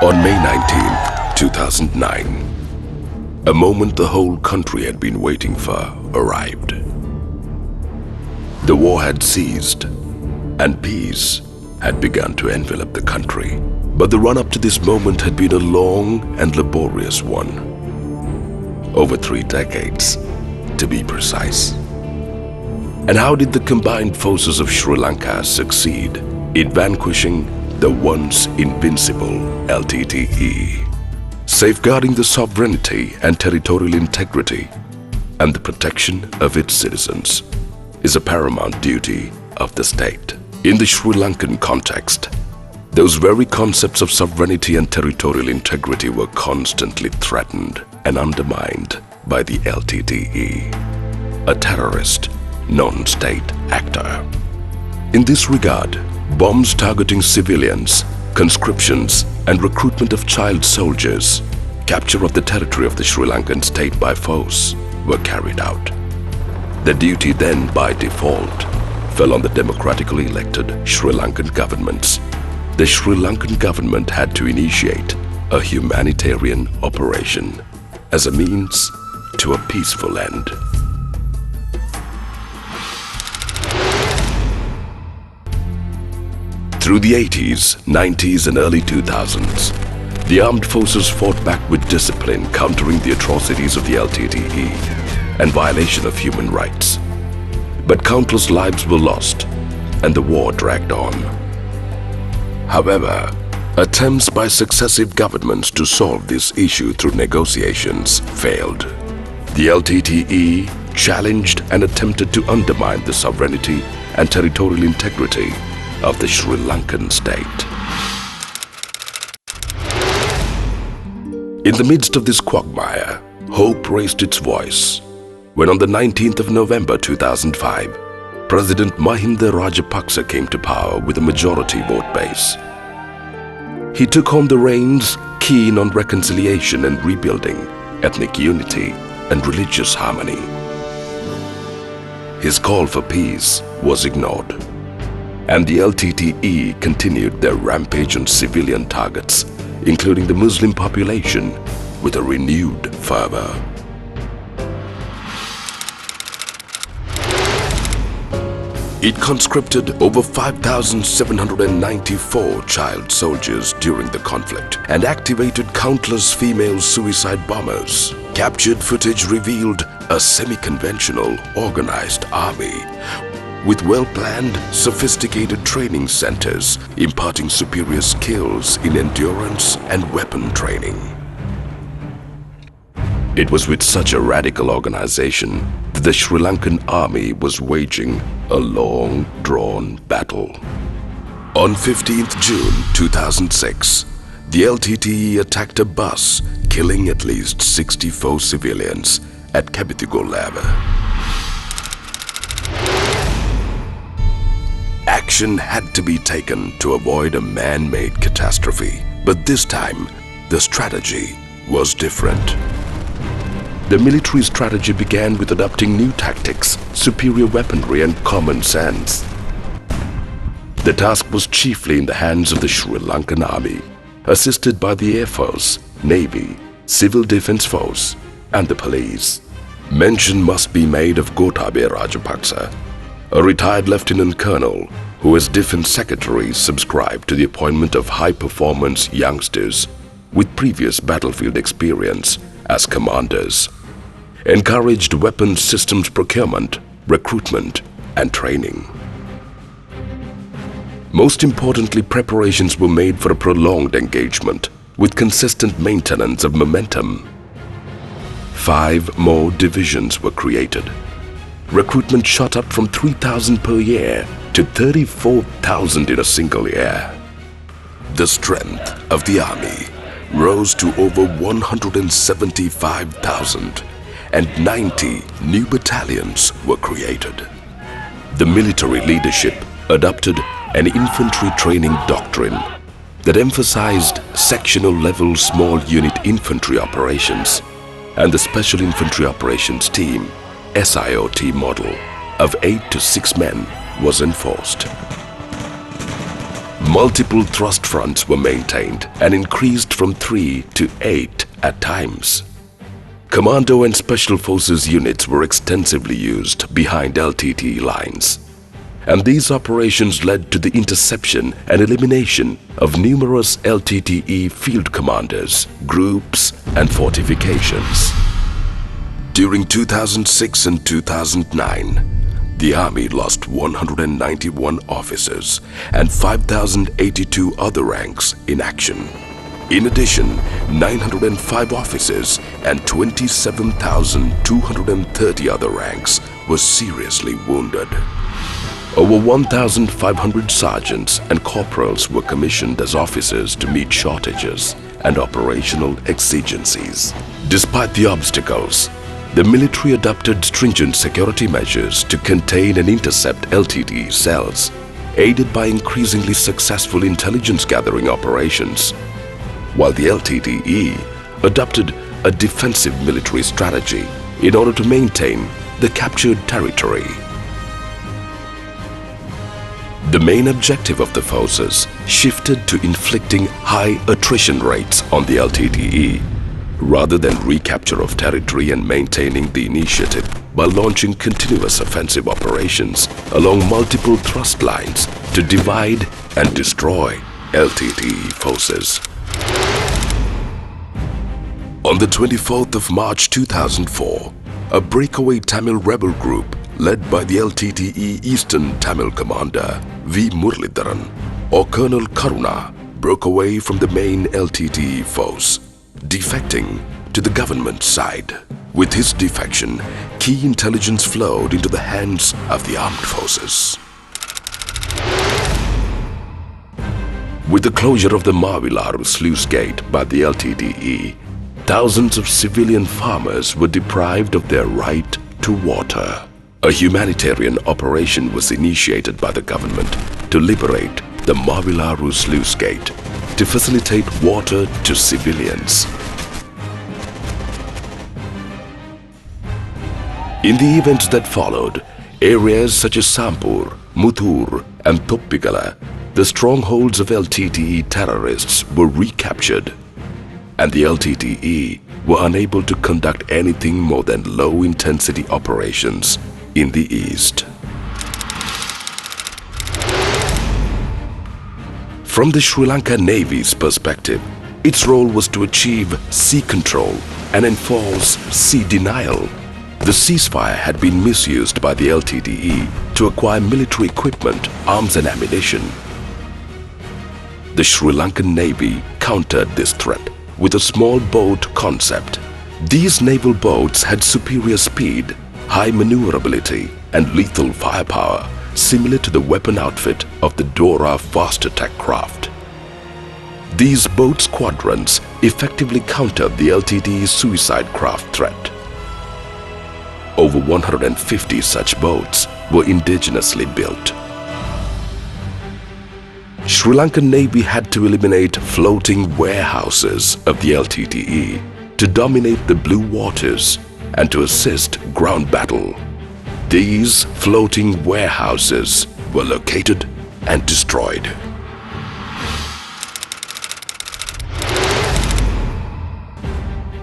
On May 19, 2009, a moment the whole country had been waiting for arrived. The war had ceased and peace had begun to envelop the country. But the run-up to this moment had been a long and laborious one. Over 3 decades, to be precise. And how did the combined forces of Sri Lanka succeed in vanquishing the once invincible LTTE, safeguarding the sovereignty and territorial integrity and the protection of its citizens is a paramount duty of the state. In the Sri Lankan context, those very concepts of sovereignty and territorial integrity were constantly threatened and undermined by the LTTE, a terrorist, non-state actor. In this regard, bombs targeting civilians, conscriptions and recruitment of child soldiers, capture of the territory of the Sri Lankan state by force were carried out. The duty then, by default, fell on the democratically elected Sri Lankan governments. The Sri Lankan government had to initiate a humanitarian operation as a means to a peaceful end. Through the 80s, 90s and early 2000s, the armed forces fought back with discipline, countering the atrocities of the LTTE and violation of human rights. But countless lives were lost and the war dragged on. However, attempts by successive governments to solve this issue through negotiations failed. The LTTE challenged and attempted to undermine the sovereignty and territorial integrity of the Sri Lankan state. In the midst of this quagmire, hope raised its voice when on the 19th of November 2005, President Mahinda Rajapaksa came to power with a majority vote base. He took home the reins, keen on reconciliation and rebuilding, ethnic unity and religious harmony. His call for peace was ignored, and the LTTE continued their rampage on civilian targets, including the Muslim population, with a renewed fervor. It conscripted over 5,794 child soldiers during the conflict and activated countless female suicide bombers. Captured footage revealed a semi-conventional organized army with well-planned, sophisticated training centers imparting superior skills in endurance and weapon training. It was with such a radical organization that the Sri Lankan army was waging a long, drawn battle. On 15th June 2006, the LTTE attacked a bus, killing at least 64 civilians at Kabithugolava. Action had to be taken to avoid a man-made catastrophe, but this time, the strategy was different. The military strategy began with adopting new tactics, superior weaponry and common sense. The task was chiefly in the hands of the Sri Lankan army, assisted by the Air Force, Navy, Civil Defence Force and the police. Mention must be made of Gotabaya Rajapaksa, a retired lieutenant colonel who as Defence Secretary subscribed to the appointment of high-performance youngsters with previous battlefield experience as commanders, encouraged weapons systems procurement, recruitment and training. Most importantly, preparations were made for a prolonged engagement with consistent maintenance of momentum. 5 more divisions were created. Recruitment shot up from 3,000 per year to 34,000 in a single year. The strength of the army rose to over 175,000 and 90 new battalions were created. The military leadership adopted an infantry training doctrine that emphasized sectional-level small unit infantry operations, and the Special Infantry Operations Team SIOT model of 8 to 6 men was enforced. Multiple thrust fronts were maintained and increased from 3 to 8 at times. Commando and Special Forces units were extensively used behind LTTE lines. And these operations led to the interception and elimination of numerous LTTE field commanders, groups, and fortifications. During 2006 and 2009, the Army lost 191 officers and 5,082 other ranks in action. In addition, 905 officers and 27,230 other ranks were seriously wounded. Over 1,500 sergeants and corporals were commissioned as officers to meet shortages and operational exigencies. Despite the obstacles, the military adopted stringent security measures to contain and intercept LTTE cells, aided by increasingly successful intelligence gathering operations, while the LTTE adopted a defensive military strategy in order to maintain the captured territory. The main objective of the forces shifted to inflicting high attrition rates on the LTTE, rather than recapture of territory and maintaining the initiative by launching continuous offensive operations along multiple thrust lines to divide and destroy LTTE forces. On the 24th of March 2004, a breakaway Tamil rebel group led by the LTTE Eastern Tamil commander V. Muralidharan or Colonel Karuna broke away from the main LTTE force, defecting to the government side. With his defection, key intelligence flowed into the hands of the armed forces. With the closure of the Mavilaru sluice gate by the LTTE, thousands of civilian farmers were deprived of their right to water. A humanitarian operation was initiated by the government to liberate the Mavilaru sluice gate to facilitate water to civilians. In the events that followed, areas such as Sampur, Muthur and Toppigala, the strongholds of LTTE terrorists, were recaptured, and the LTTE were unable to conduct anything more than low-intensity operations in the east. From the Sri Lanka Navy's perspective, its role was to achieve sea control and enforce sea denial. The ceasefire had been misused by the LTTE to acquire military equipment, arms and ammunition. The Sri Lankan Navy countered this threat with a small boat concept. These naval boats had superior speed, high maneuverability and lethal firepower, similar to the weapon outfit of the Dora fast attack craft. These boat squadrons effectively countered the LTTE's suicide craft threat. Over 150 such boats were indigenously built. Sri Lankan Navy had to eliminate floating warehouses of the LTTE to dominate the blue waters and to assist ground battle. These floating warehouses were located and destroyed.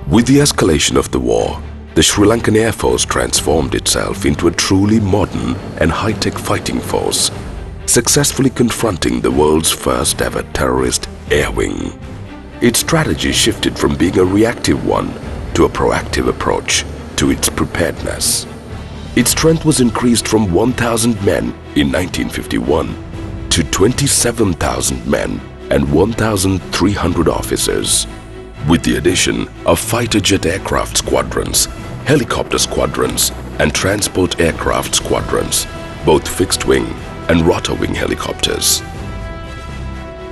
With the escalation of the war, the Sri Lankan Air Force transformed itself into a truly modern and high-tech fighting force, successfully confronting the world's first ever terrorist air wing. Its strategy shifted from being a reactive one to a proactive approach to its preparedness. Its strength was increased from 1,000 men in 1951 to 27,000 men and 1,300 officers, with the addition of fighter jet aircraft squadrons, helicopter squadrons and transport aircraft squadrons, both fixed-wing and rotor-wing helicopters.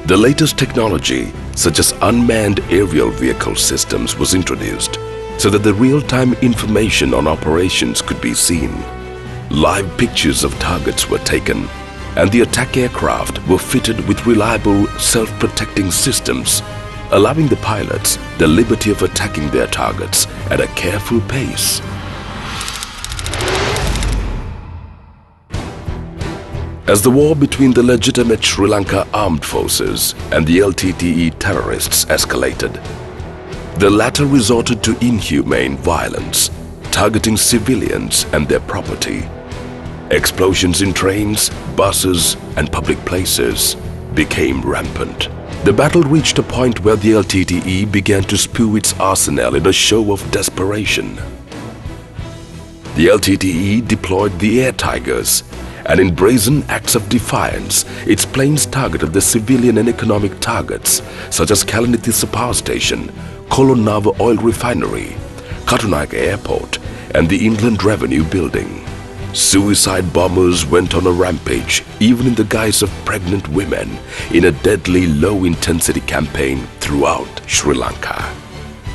The latest technology, such as unmanned aerial vehicle systems, was introduced so that the real-time information on operations could be seen. Live pictures of targets were taken, and the attack aircraft were fitted with reliable self-protecting systems, allowing the pilots the liberty of attacking their targets at a careful pace. As the war between the legitimate Sri Lanka armed forces and the LTTE terrorists escalated, the latter resorted to inhumane violence, targeting civilians and their property. Explosions in trains, buses, and public places became rampant. The battle reached a point where the LTTE began to spew its arsenal in a show of desperation. The LTTE deployed the air tigers, and in brazen acts of defiance, its planes targeted the civilian and economic targets such as Kalanithissa Power Station, Kolonava Oil Refinery, Katunaika Airport, and the Inland Revenue Building. Suicide bombers went on a rampage, even in the guise of pregnant women, in a deadly low-intensity campaign throughout Sri Lanka,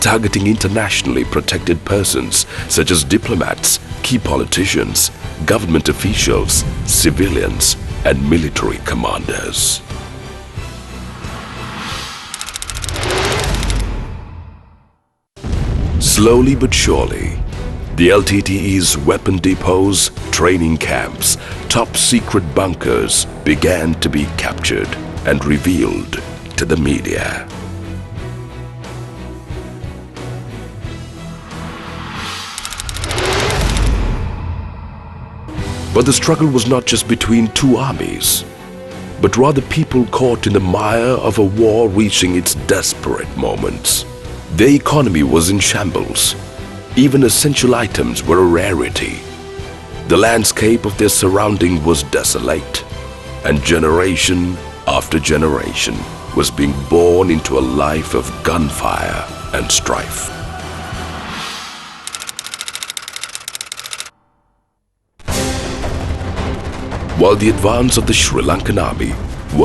targeting internationally protected persons such as diplomats, key politicians, government officials, civilians, and military commanders. Slowly but surely, the LTTE's weapon depots, training camps, top-secret bunkers began to be captured and revealed to the media. But the struggle was not just between two armies, but rather people caught in the mire of a war reaching its desperate moments. Their economy was in shambles. Even essential items were a rarity. The landscape of their surrounding was desolate, and generation after generation was being born into a life of gunfire and strife. While the advance of the Sri Lankan army was